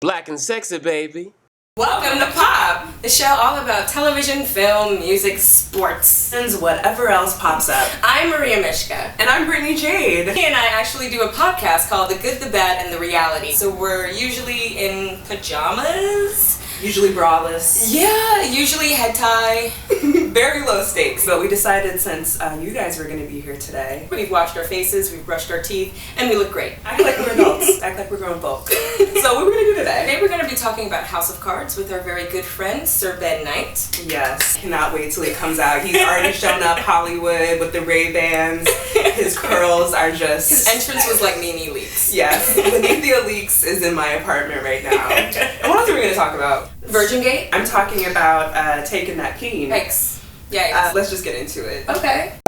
Black and sexy, baby. Welcome to Pop, the show all about television, film, music, sports, And whatever else pops up. I'm Miriam Mishka. And I'm Brittany Jade. He and I actually do a podcast called The Good, the Bad, and the Reality. So we're usually in pajamas. Usually braless. Yeah, usually head tie. Very low stakes. But we decided since you guys were going to be here today. We've washed our faces, we've brushed our teeth, and we look great. Act like we're adults. Act like we're grown folk. So what we're going to do today? Today we're going to be talking about House of Cards with our very good friend, Sir Ben Knight. Yes. Cannot wait till he comes out. He's already shown up Hollywood with the Ray-Bans. His curls are just... His entrance was like Nene Leakes. Yes. Beneath Leaks is in my apartment right now. And what else are we going to talk about? Virgin Gate? I'm talking about taking that peen. Yikes. Yikes. Let's just get into it. Okay.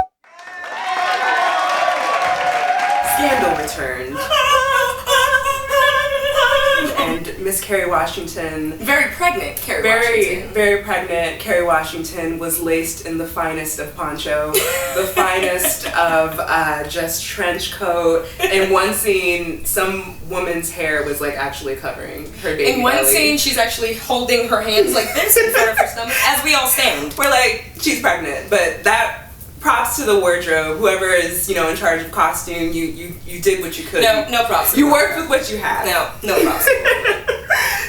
Scandal returned. And Miss Kerry Washington, Very pregnant Kerry Washington. very pregnant Kerry Washington was laced in the finest of poncho, the finest of just trench coat. In one scene, some woman's hair was like actually covering her baby In one belly. scene, she's actually holding her hands like this in front of her stomach as we all stand. We're like, she's pregnant, but that props to the wardrobe. Whoever is, in charge of costume, you did what you could. No props. You worked with what you had. No props.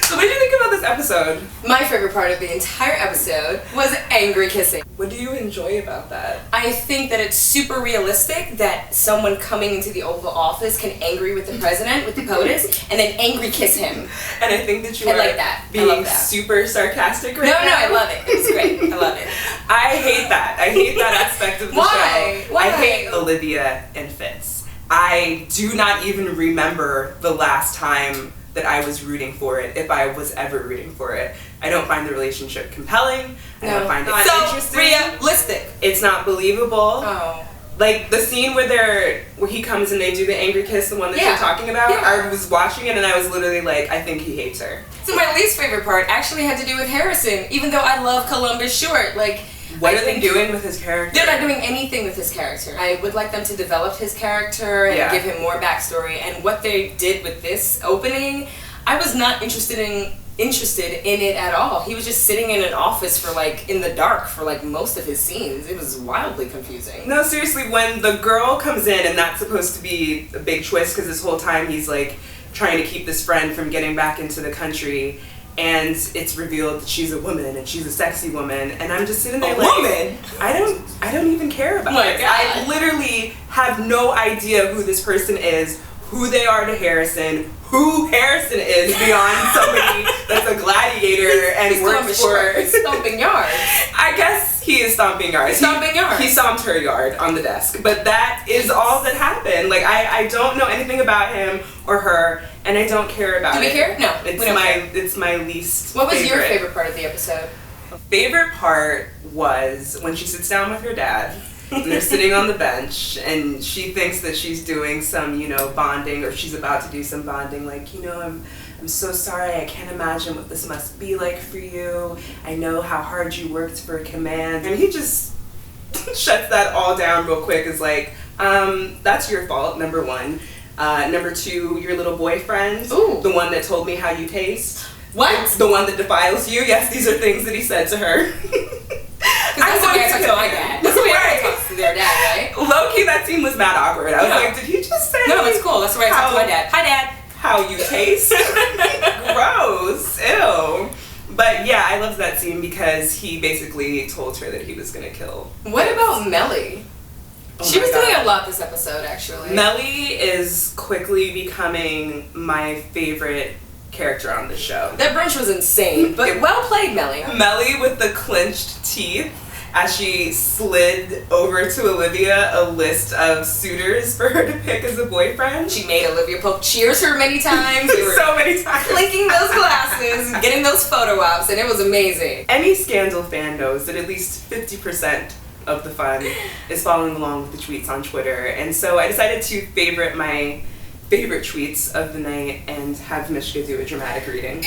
So what did you think about this episode? My favorite part of the entire episode was angry kissing. What do you enjoy about that? I think that it's super realistic that someone coming into the Oval Office can angry with the president, with the POTUS, and then angry kiss him. And I think that you I are like that. I being love that. super sarcastic right No, now. I love it. It's great. I love it. I hate that. I hate that aspect of the Why? show. Why? I hate Olivia and Fitz. I do not even remember the last time that I was rooting for it, if I was ever rooting for it. I don't find the relationship compelling. I don't find it interesting. Realistic. It's not believable. Oh. Like the scene where he comes and they do the angry kiss, the one that you're talking about, I was watching it and I was literally like, I think he hates her. So my least favorite part actually had to do with Harrison, even though I love Columbus Short. Like, What are they doing with his character? They're not doing anything with his character. I would like them to develop his character and give him more backstory. And what they did with this opening, I was not interested in it at all. He was just sitting in an office for in the dark for most of his scenes. It was wildly confusing. No, seriously, when the girl comes in, and that's supposed to be a big twist because this whole time he's trying to keep this friend from getting back into the country, and it's revealed that she's a woman and she's a sexy woman, and I'm just sitting there woman? I don't even care about My it. God. I literally have no idea who this person is, who they are to Harrison, who Harrison is beyond somebody that's a gladiator and works for stomping yards. I guess he is stomping yards. He stomped her yard on the desk. But that is all that happened. I don't know anything about him or her, and I don't care about it. Do we care? No, It's my least What was favorite. your favorite part of the episode? Favorite part was when she sits down with her dad. And they're sitting on the bench, and she thinks that she's doing some, bonding, or she's about to do some bonding. I'm so sorry. I can't imagine what this must be like for you. I know how hard you worked for command. And he just shuts that all down real quick. Is that's your fault, number one. Number two, your little boyfriend, the one that told me how you taste. What? The one that defiles you. Yes, these are things that he said to her. That's the way I talk to my dad. That's the way I talk to their dad, right? Low-key, that scene was mad awkward. I was like, did he just say... No, it's cool. That's the way I talk to my dad. Hi, Dad. How you taste? Gross. Ew. But yeah, I loved that scene because he basically told her that he was going to kill. What about Melly? She was doing a lot this episode, actually. Melly is quickly becoming my favorite character on the show. That brunch was insane, but well played, Melly. Melly with the clenched teeth as she slid over to Olivia a list of suitors for her to pick as a boyfriend. She made Olivia Pope cheers her many times. They were so many times. clinking those glasses, getting those photo ops, and it was amazing. Any Scandal fan knows that at least 50% of the fun is following along with the tweets on Twitter, and so I decided to favorite my favorite tweets of the night and have Mishka do a dramatic reading.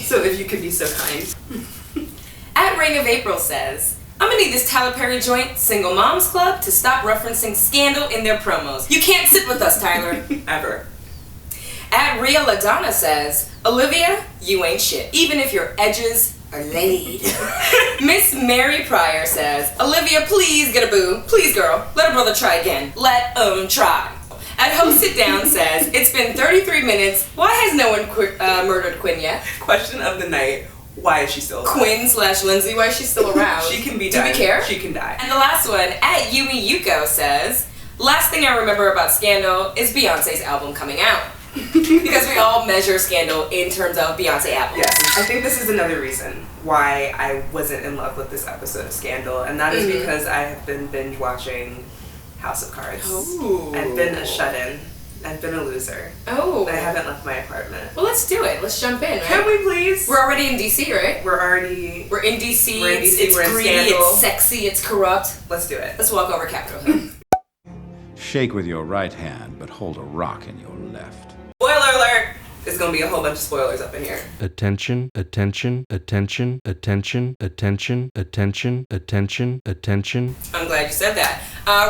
So if you could be so kind. At Rain of April says, I'm gonna need this Tyler Perry joint, Single Moms Club, to stop referencing Scandal in their promos. You can't sit with us, Tyler. Ever. At Rhea LaDonna says, Olivia, you ain't shit, even if your edges are laid. Miss Mary Pryor says, Olivia, please get a boo. Please, girl, let a brother try again. Let try. At HOC Sit Down says, it's been 33 minutes. Why has no one murdered Quinn yet? Question of the night. Why is she still alive? Quinn/Lindsay, why is she still around? She can be done. Do we care? She can die. And the last one, at Yumi Yuko says, last thing I remember about Scandal is Beyonce's album coming out. Because we all measure Scandal in terms of Beyonce albums. Yes, I think this is another reason why I wasn't in love with this episode of Scandal, and that is because I have been binge watching House of Cards. Oh. I've been a shut-in. I've been a loser. Oh. I haven't left my apartment. Well, let's do it. Let's jump in, right? Can we please? We're already in DC, right? We're in DC. We're in DC, It's we're in greedy, Scandal. it's sexy, it's corrupt. Let's do it. Let's walk over Capitol Hill. Shake with your right hand, but hold a rock in your left. Spoiler alert! There's gonna be a whole bunch of spoilers up in here. Attention, attention, attention, attention, attention, attention, attention, attention. I'm glad you said that.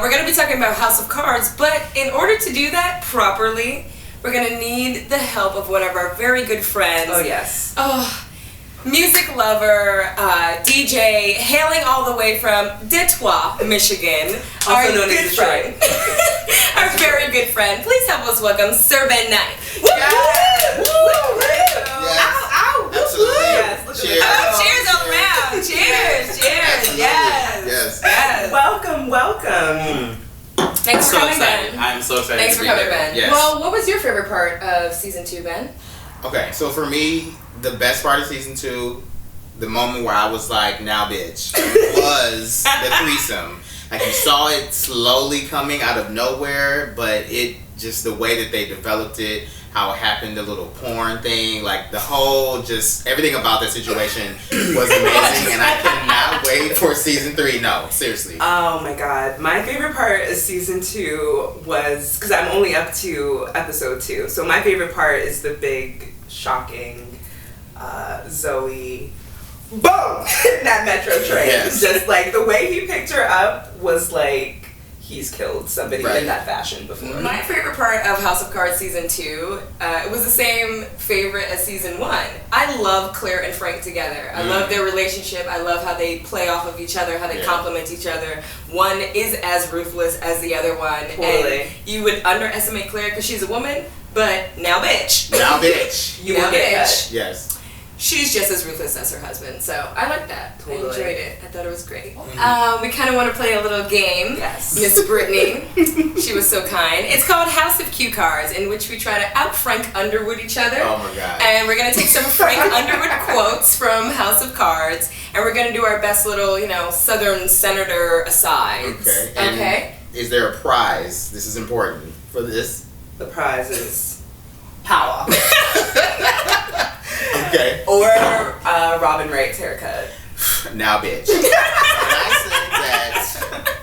We're going to be talking about House of Cards, but in order to do that properly, we're going to need the help of one of our very good friends. Oh, yes. Oh, music lover, DJ, hailing all the way from Detroit, Michigan. Also known as Detroit. Our very good friend. Please help us welcome Sir Ben Knight. Yes! Woo! Yes. Ow, ow! Absolutely. Yes, look Cheers. at Oh, cheers all around. Cheers, cheers. Yes. Yes. Welcome. Thanks for coming, excited. Ben. I'm so excited Thanks to for be coming, here. Ben. Yes. Well, what was your favorite part of season 2, Ben? Okay, so for me, the best part of season 2, the moment where I was like, now bitch, was the threesome. Like, you saw it slowly coming out of nowhere, but it just, the way that they developed it, how it happened, the little porn thing, like the whole, just everything about that situation was amazing, and I cannot wait for season 3. No, seriously. Oh my god. My favorite part of season 2 was, because I'm only up to episode 2, so my favorite part is the big, shocking Zoe boom that metro train. Yes. Just like the way he picked her up was like he's killed somebody Right. in that fashion before. My favorite part of House of Cards season 2, it was the same favorite as season 1. I love Claire and Frank together. I love their relationship. I love how they play off of each other, how they complement each other. One is as ruthless as the other one. Totally. And you would underestimate Claire because she's a woman, but now bitch. Now bitch. You now will get bitch. cut. Yes. She's just as ruthless as her husband, so I like that. Totally. I enjoyed it. I thought it was great. We kind of want to play a little game. Yes. Miss Brittany, she was so kind. It's called House of Cue Cards, in which we try to out Frank Underwood each other. Oh my god. And we're going to take some Frank Underwood quotes from House of Cards, and we're going to do our best little, Southern senator asides. Okay. And Okay? is there a prize? This is important for this. The prize is power. Okay. Or Robin Wright's haircut. Now, bitch. When I said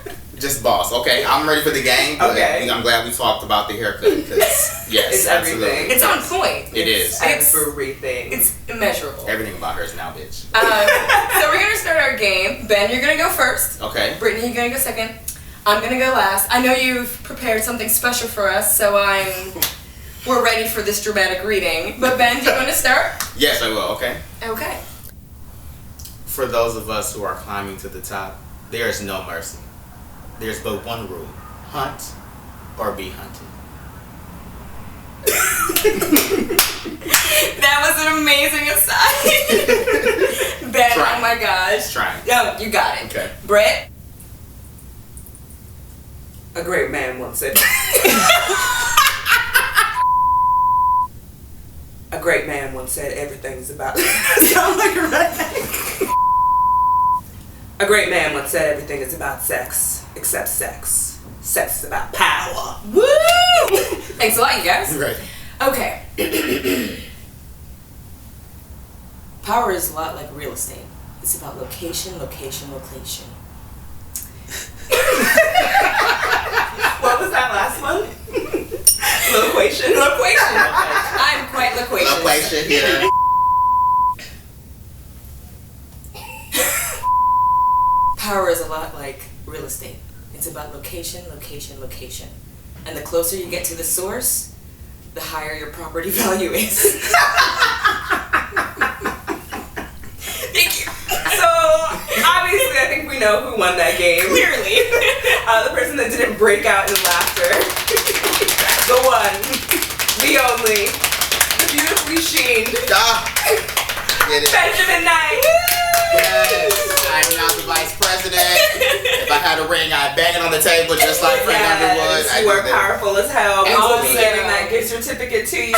that, just boss. Okay, I'm ready for the game. But Okay. I'm glad we talked about the haircut because yes, It's absolutely. everything. It's on point. It is. Everything. It's immeasurable. Everything about her is now, bitch. So we're going to start our game. Ben, you're going to go first. Okay. Brittany, you're going to go second. I'm going to go last. I know you've prepared something special for us, so we're ready for this dramatic reading. But Ben, do you want to start? Yes, I will. Okay. Okay. For those of us who are climbing to the top, there is no mercy. There's but one rule: hunt or be hunted. That was an amazing aside. Ben, Try. oh my gosh. Trying. No, you got it. Okay. Britt? A great man once said. A great man once said everything's about. Sound like a redneck. A great man once said everything is about sex, except sex. Sex is about power. Woo! Thanks a lot, you guys. Right. Okay. Power is a lot like real estate. It's about location, location, location. What was that last one? Loquation. Loquation. I'm quite loquacious. Loquation here. Power is a lot like real estate. It's about location, location, location. And the closer you get to the source, the higher your property value is. Thank you. So, obviously, I think we know who won that game. Clearly. The person that didn't break out in laughter. The one. The only. The beautifully sheened. Get it. Benjamin Knight. Yes. I'm now the vice president. If I had a ring, I'd bang it on the table just like Frank Underwood. You are powerful as hell. We will be Awesome. giving that gift certificate to you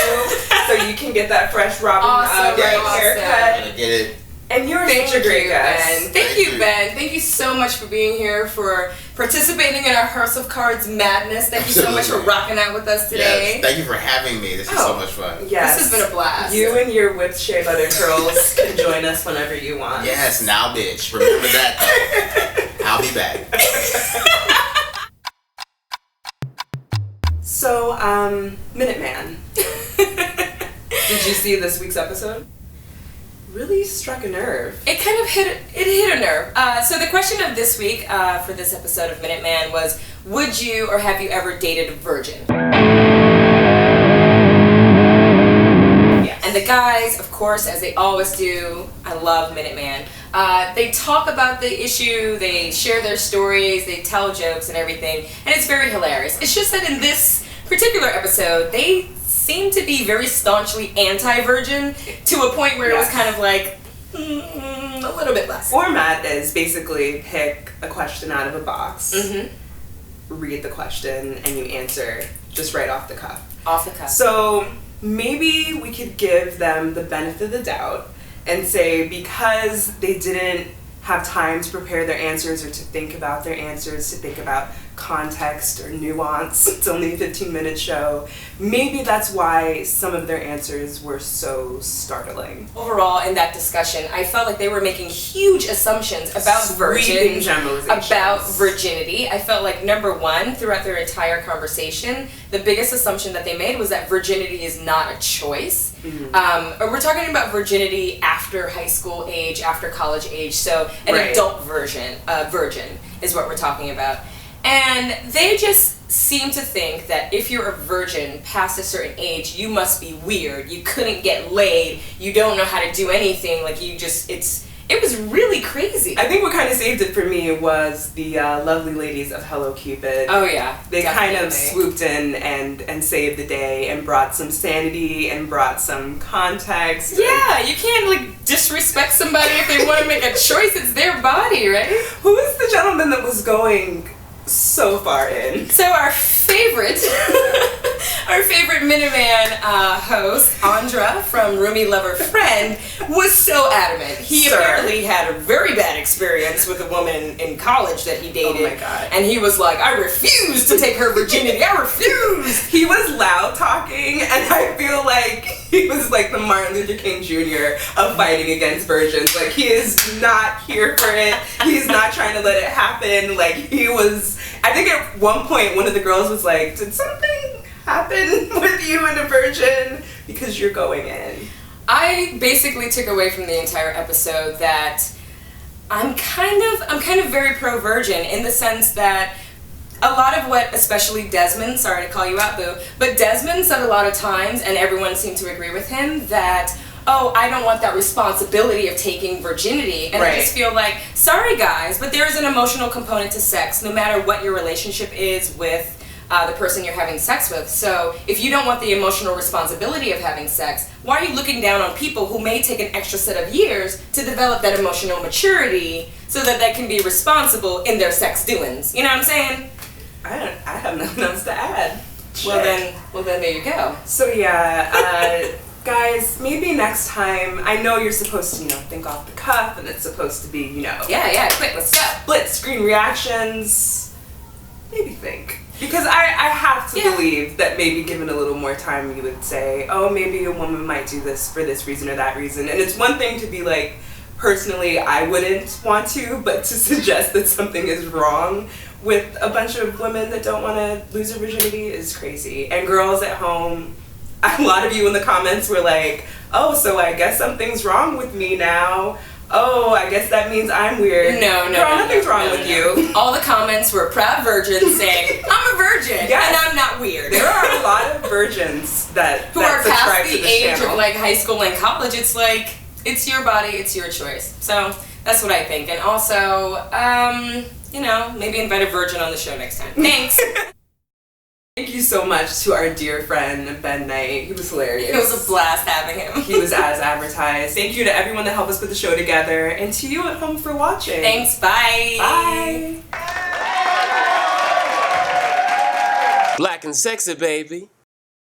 so you can get that fresh Robin Awesome. haircut. Get it. And you're Thank such a great you, guest. Ben. Thank you, Ben. Thank you so much for being here, for participating in our House of Cards madness. Thank you so much for rocking out with us today. Yes. Thank you for having me. This is so much fun. Yes. This has been a blast. You and your whipped shea butter curls can join us whenever you want. Yes, now bitch. Remember that though. I'll be back. So, Minuteman. Did you see this week's episode? Really struck a nerve. It kind of hit a nerve. So the question of this week for this episode of Minuteman was, would you or have you ever dated a virgin? Yes. And the guys, of course, as they always do, I love Minuteman. They talk about the issue, they share their stories, they tell jokes and everything, and it's very hilarious. It's just that in this particular episode, they seem to be very staunchly anti-virgin to a point where it was kind of like a little bit less. Format is basically pick a question out of a box, read the question, and you answer just right off the cuff. Off the cuff. So maybe we could give them the benefit of the doubt and say because they didn't have time to prepare their answers or to think about their answers, to think about context or nuance. It's only a 15-minute show. Maybe that's why some of their answers were so startling. Overall, in that discussion, I felt like they were making huge assumptions about Sweeping virgins, generalizations. about virginity. I felt like, number one, throughout their entire conversation, the biggest assumption that they made was that virginity is not a choice. We're talking about virginity after high school age, after college age, so an adult virgin is what we're talking about. And they just seem to think that if you're a virgin past a certain age, you must be weird. You couldn't get laid. You don't know how to do anything. Like it was really crazy. I think what kind of saved it for me was the lovely ladies of Hello Cupid. Oh yeah, they definitely. kind of swooped in and saved the day and brought some sanity and brought some context. Yeah, you can't disrespect somebody if they want to make a choice. It's their body, right? Who is the gentleman that was going so far in? So our favorite Minuteman host, Andra from Roomie Lover Friend, was so adamant. He apparently had a very bad experience with a woman in college that he dated. Oh my God. And he was like, I refuse to take her virginity. I refuse. He was loud talking, and I feel like he was like the Martin Luther King Jr. of fighting against virgins. Like, he is not here for it. He's not trying to let it happen. Like, he was, I think at one point, one of the girls was like, did something happen with you and a virgin? Because you're going in. I basically took away from the entire episode that I'm kind of very pro-virgin in the sense that a lot of what, especially Desmond, sorry to call you out, boo, but Desmond said a lot of times, and everyone seemed to agree with him, that, oh, I don't want that responsibility of taking virginity. And I just feel like, sorry guys, but there is an emotional component to sex, no matter what your relationship is with the person you're having sex with. So if you don't want the emotional responsibility of having sex, why are you looking down on people who may take an extra set of years to develop that emotional maturity so that they can be responsible in their sex doings? You know what I'm saying? I have nothing else to add. Well then there you go. So yeah, guys, maybe next time, I know you're supposed to, think off the cuff, and it's supposed to be, Yeah, quick, let's go. split screen reactions. Maybe think. Because I have to believe that maybe given a little more time, you would say, oh, maybe a woman might do this for this reason or that reason. And it's one thing to be like, personally, I wouldn't want to, but to suggest that something is wrong with a bunch of women that don't want to lose their virginity is crazy. And girls at home, a lot of you in the comments were like, oh, so I guess something's wrong with me now. oh, I guess that means I'm weird. No, Nothing's wrong with you. All the comments were proud virgins saying, I'm a virgin, and I'm not weird. There are a lot of virgins who are past to the this age channel. of like high school and college. It's like, it's your body, it's your choice. So that's what I think. And also, you know, maybe invite a virgin on the show next time. Thanks. Thank you so much to our dear friend, Ben Knight. He was hilarious. It was a blast having him. He was as advertised. Thank you to everyone that helped us put the show together, and to you at home for watching. Thanks, bye. Bye. Black and sexy, baby.